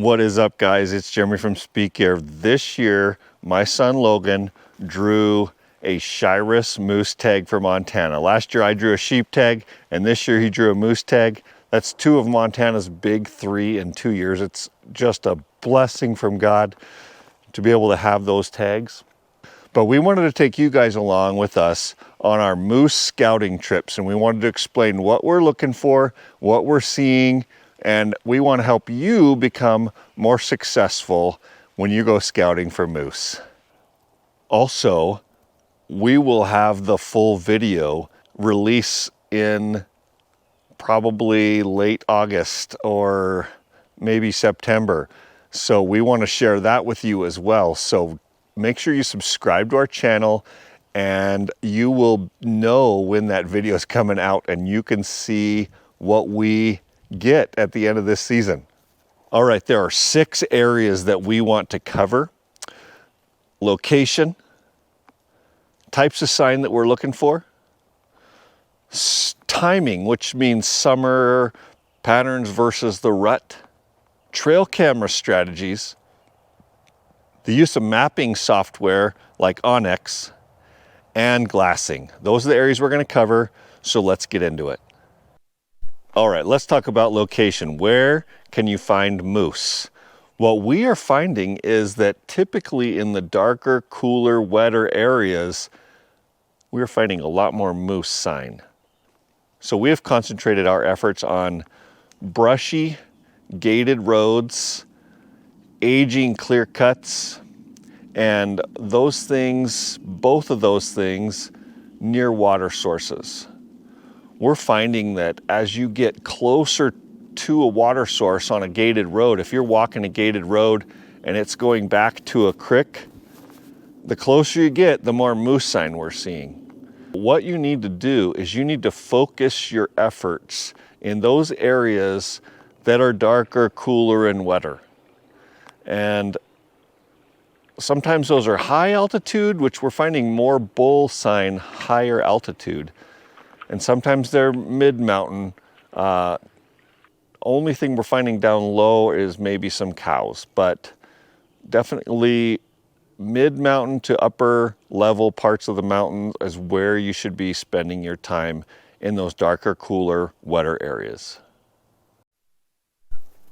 What is up, guys? It's Jeremy from SPKGear. This year, my son Logan drew a Shiras moose tag for Montana. Last year I drew a sheep tag, and this year he drew a moose tag. That's two of Montana's big three in 2 years. It's just a blessing from God to be able to have those tags. But we wanted to take you guys along with us on our moose scouting trips, and we wanted to explain what we're looking for, what we're seeing, and we want to help you become more successful when you go scouting for moose. Also, we will have the full video release in probably late August or maybe September. So we want to share that with you as well. So make sure you subscribe to our channel, and you will know when that video is coming out, and you can see what we get at the end of this season. All right, there are 6 areas that we want to cover. Location, types of sign that we're looking for, timing, which means summer patterns versus the rut, trail camera strategies, the use of mapping software like Onyx, and glassing. Those are the areas we're going to cover, so let's get into it. All right, let's talk about location. Where can you find moose? What we are finding is that typically in the darker, cooler, wetter areas, we're finding a lot more moose sign. So we have concentrated our efforts on brushy, gated roads, aging clear cuts, and those things, both of those things, near water sources. We're finding that as you get closer to a water source on a gated road, if you're walking a gated road and it's going back to a creek, the closer you get, the more moose sign we're seeing. What you need to do is you need to focus your efforts in those areas that are darker, cooler, and wetter. And sometimes those are high altitude, which we're finding more bull sign higher altitude. And sometimes they're mid-mountain. Only thing we're finding down low is maybe some cows, but definitely mid-mountain to upper level parts of the mountain is where you should be spending your time in those darker, cooler, wetter areas.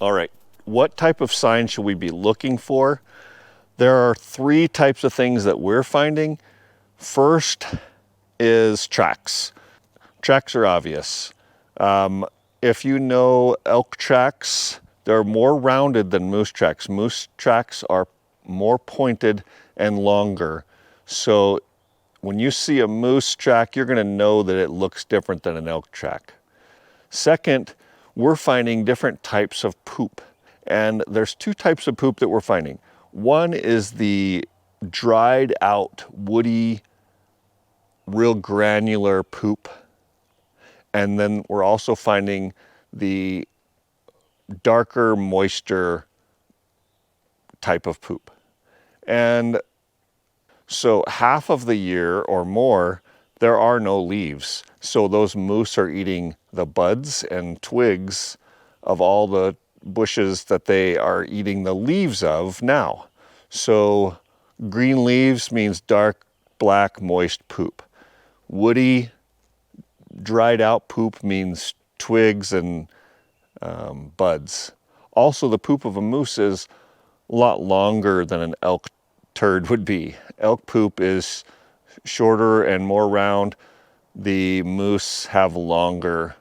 All right, what type of sign should we be looking for? There are 3 types of things that we're finding. First is tracks. Tracks are obvious. If you know elk tracks, they're more rounded than moose tracks. Moose tracks are more pointed and longer. So when you see a moose track, you're going to know that it looks different than an elk track. Second, we're finding different types of poop. And there's 2 types of poop that we're finding. One is the dried out, woody, real granular poop. And then we're also finding the darker moisture type of poop. And so half of the year or more, there are no leaves. So those moose are eating the buds and twigs of all the bushes that they are eating the leaves of now. So green leaves means dark, black, moist poop. Woody, dried out poop means twigs and buds. Also, the poop of a moose is a lot longer than an elk turd would be. Elk poop is shorter and more round. The moose have longer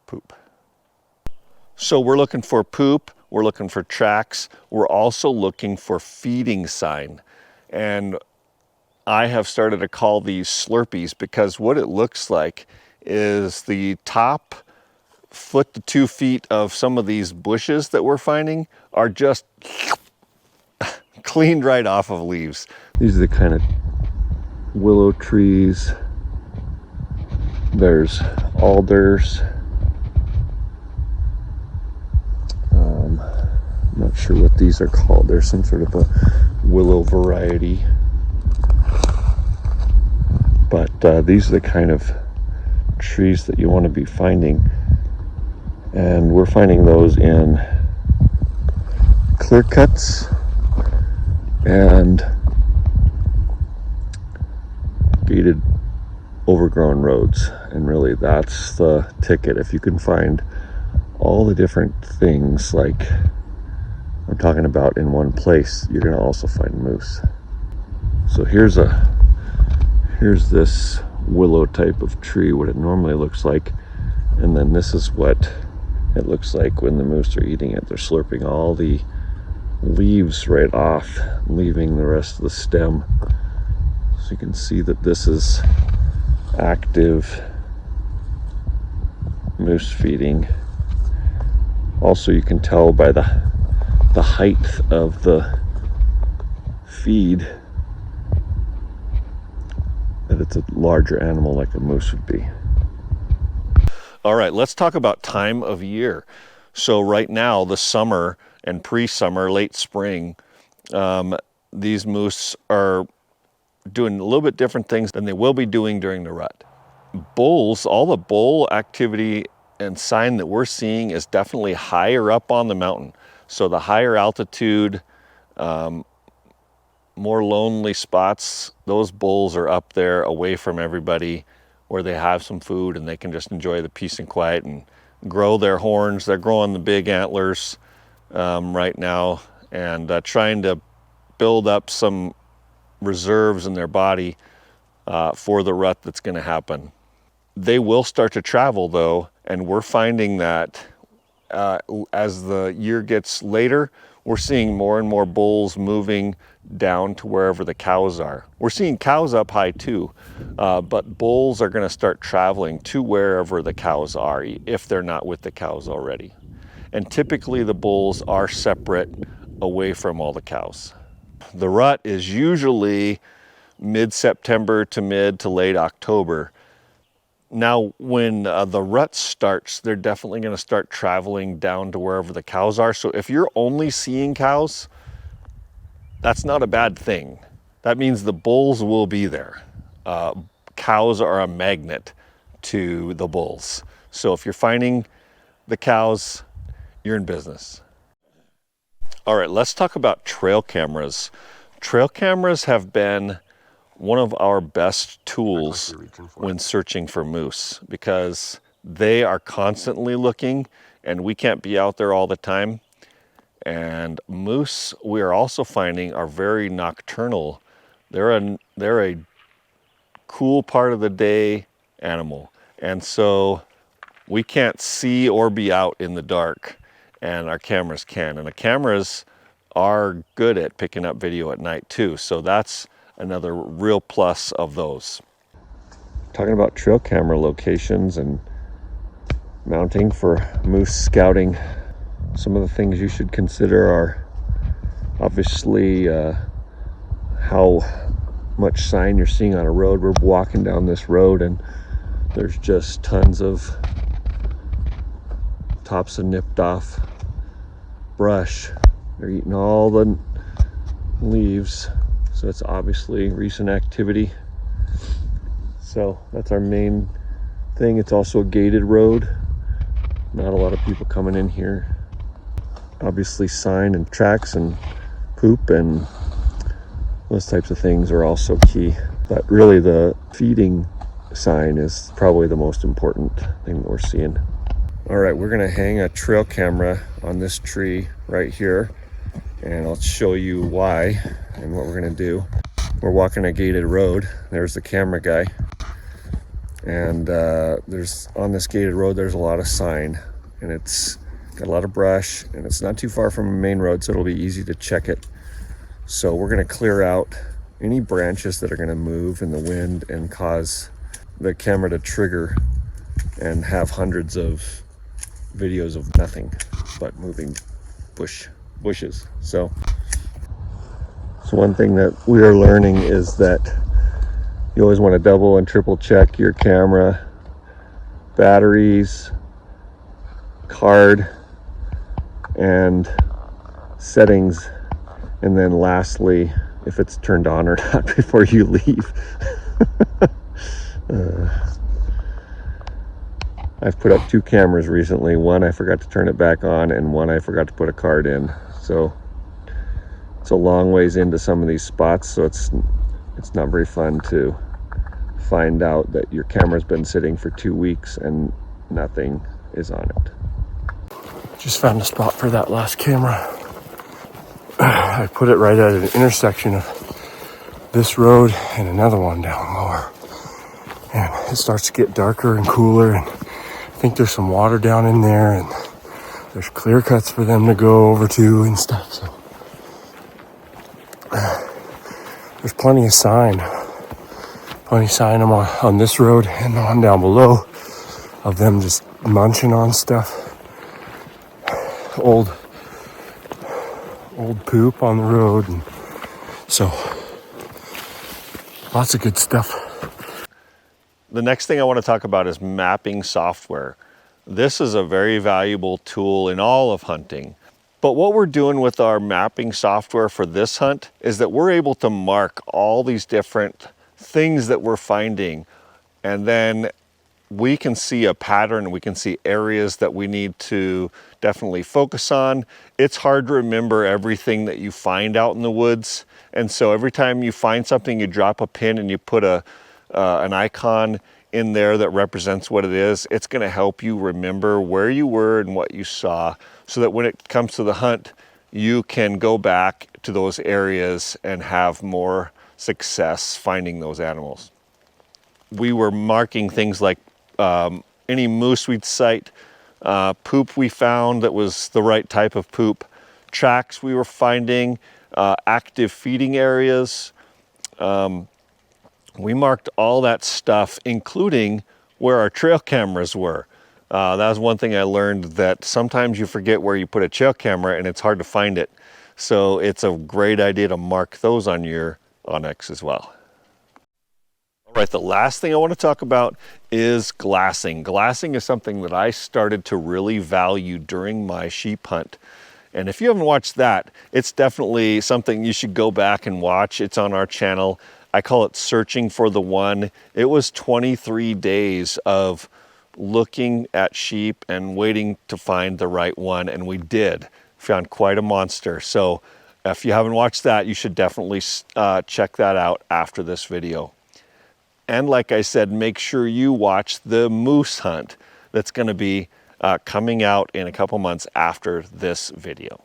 poop. So we're looking for poop, we're looking for tracks, we're also looking for feeding sign. And I have started to call these Slurpees because what it looks like is the top foot to 2 feet of some of these bushes that we're finding are just cleaned right off of leaves. These are the kind of willow trees. There's alders. I'm not sure what these are called. There's some sort of a willow variety. But these are the kind of trees that you want to be finding, and we're finding those in clear cuts and gated overgrown roads, and really that's the ticket. If you can find all the different things like I'm talking about in one place, you're going to also find moose. So here's this willow type of tree, what it normally looks like, and then this is what it looks like when the moose are eating it. They're slurping all the leaves right off, leaving the rest of the stem. So you can see that this is active moose feeding. Also, you can tell by the height of the feed that it's a larger animal like a moose would be. All right, let's talk about time of year. So right now, the summer and pre-summer, late spring, these moose are doing a little bit different things than they will be doing during the rut. Bulls, all the bull activity and sign that we're seeing is definitely higher up on the mountain. So the higher altitude, more lonely spots, those bulls are up there away from everybody where they have some food and they can just enjoy the peace and quiet and grow their horns. They're growing the big antlers right now and trying to build up some reserves in their body for the rut that's going to happen. They will start to travel though, and we're finding that as the year gets later, we're seeing more and more bulls moving down to wherever the cows are. We're seeing cows up high too, but bulls are going to start traveling to wherever the cows are if they're not with the cows already. And typically the bulls are separate away from all the cows. The rut is usually mid-September to mid to late October. Now, when the rut starts, they're definitely going to start traveling down to wherever the cows are. So if you're only seeing cows, that's not a bad thing. That means the bulls will be there. Cows are a magnet to the bulls. So if you're finding the cows, you're in business. All right, let's talk about trail cameras. Trail cameras have been one of our best tools when searching for moose because they are constantly looking and we can't be out there all the time. And moose, we are also finding, are very nocturnal. They're a cool part of the day animal. And so we can't see or be out in the dark, and our cameras can. And the cameras are good at picking up video at night too. So that's another real plus of those. Talking about trail camera locations and mounting for moose scouting, some of the things you should consider are obviously how much sign you're seeing on a road. We're walking down this road and there's just tons of tops of nipped off brush. They're eating all the leaves. So it's obviously recent activity. So that's our main thing. It's also a gated road. Not a lot of people coming in here. Obviously sign and tracks and poop and those types of things are also key. But really the feeding sign is probably the most important thing that we're seeing. All right, we're gonna hang a trail camera on this tree right here, and I'll show you why and what we're gonna do. We're walking a gated road. There's the camera guy. And there's on this gated road, there's a lot of sign, and it's got a lot of brush, and it's not too far from a main road, so it'll be easy to check it. So we're gonna clear out any branches that are gonna move in the wind and cause the camera to trigger and have hundreds of videos of nothing but moving bushes. So one thing that we are learning is that you always want to double and triple check your camera, batteries, card, and settings, and then lastly, if it's turned on or not before you leave. I've put up 2 cameras recently. One I forgot to turn it back on, and one I forgot to put a card in. So It's a long ways into some of these spots, so it's not very fun to find out that your camera's been sitting for 2 weeks and nothing is on it. Just found a spot for that last camera. I put it right at an intersection of this road and another one down lower. And it starts to get darker and cooler, and I think there's some water down in there, and there's clear cuts for them to go over to and stuff. So there's plenty of sign on this road and the one down below of them just munching on stuff. Old poop on the road, and so lots of good stuff. The next thing I want to talk about is mapping software. This is a very valuable tool in all of hunting. But what we're doing with our mapping software for this hunt is that we're able to mark all these different things that we're finding, and then we can see a pattern. We can see areas that we need to definitely focus on. It's hard to remember everything that you find out in the woods, and so every time you find something, you drop a pin and you put an icon in there that represents what it is. It's going to help you remember where you were and what you saw, so that when it comes to the hunt, you can go back to those areas and have more success finding those animals. We were marking things like any moose we'd sight, poop we found that was the right type of poop, tracks we were finding, active feeding areas. We marked all that stuff, including where our trail cameras were. That was one thing I learned, that sometimes you forget where you put a trail camera and it's hard to find it. So it's a great idea to mark those on your onX as well. All right, the last thing I want to talk about is glassing. Glassing is something that I started to really value during my sheep hunt. And if you haven't watched that, it's definitely something you should go back and watch. It's on our channel. I call it Searching for the One. It was 23 days of looking at sheep and waiting to find the right one, and we did. Found quite a monster. So if you haven't watched that, you should definitely check that out after this video. And like I said, make sure you watch the moose hunt that's going to be coming out in a couple months after this video.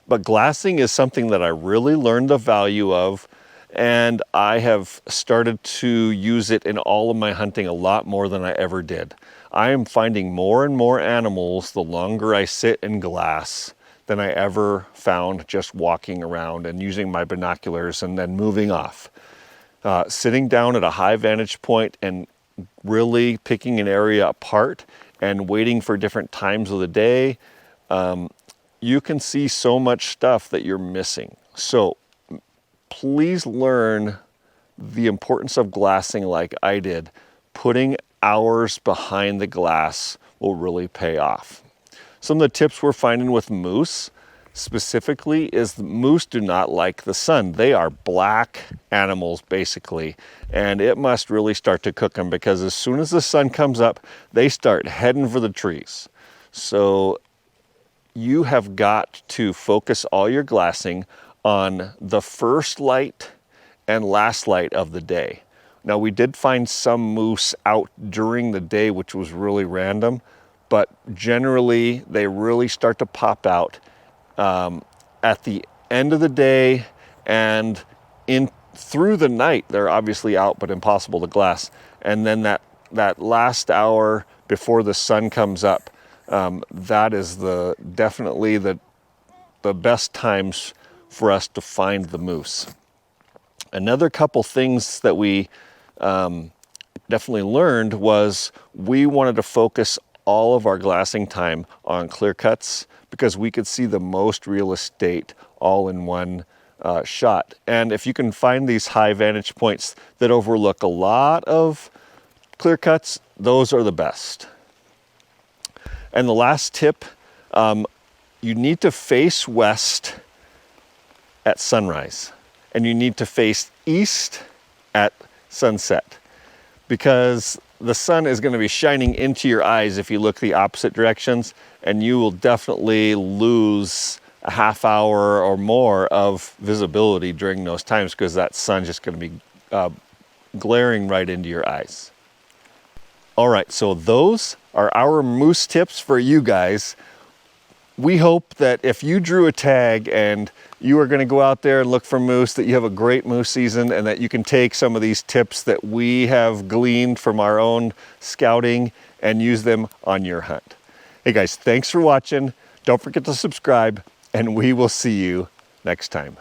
But glassing is something that I really learned the value of, and I have started to use it in all of my hunting a lot more than I ever did. I am finding more and more animals the longer I sit and glass than I ever found just walking around and using my binoculars and then moving off. Sitting down at a high vantage point and really picking an area apart and waiting for different times of the day, you can see so much stuff that you're missing. So please learn the importance of glassing like I did. Putting hours behind the glass will really pay off. Some of the tips we're finding with moose specifically is that moose do not like the sun. They are black animals basically, and it must really start to cook them, because as soon as the sun comes up, they start heading for the trees. So you have got to focus all your glassing on the first light and last light of the day. Now, we did find some moose out during the day, which was really random, but generally they really start to pop out at the end of the day, and in through the night they're obviously out but impossible to glass. And then that last hour before the sun comes up, that is definitely the best times for us to find the moose. Another couple things that we definitely learned was we wanted to focus all of our glassing time on clear cuts, because we could see the most real estate all in one shot. And if you can find these high vantage points that overlook a lot of clear cuts, those are the best. And the last tip, you need to face west at sunrise, and you need to face east at sunset, because the sun is going to be shining into your eyes if you look the opposite directions, and you will definitely lose a half hour or more of visibility during those times, because that sun's just going to be glaring right into your eyes. All right, so those are our moose tips for you guys. We hope that if you drew a tag and you are going to go out there and look for moose, that you have a great moose season, and that you can take some of these tips that we have gleaned from our own scouting and use them on your hunt. Hey guys, thanks for watching. Don't forget to subscribe, and we will see you next time.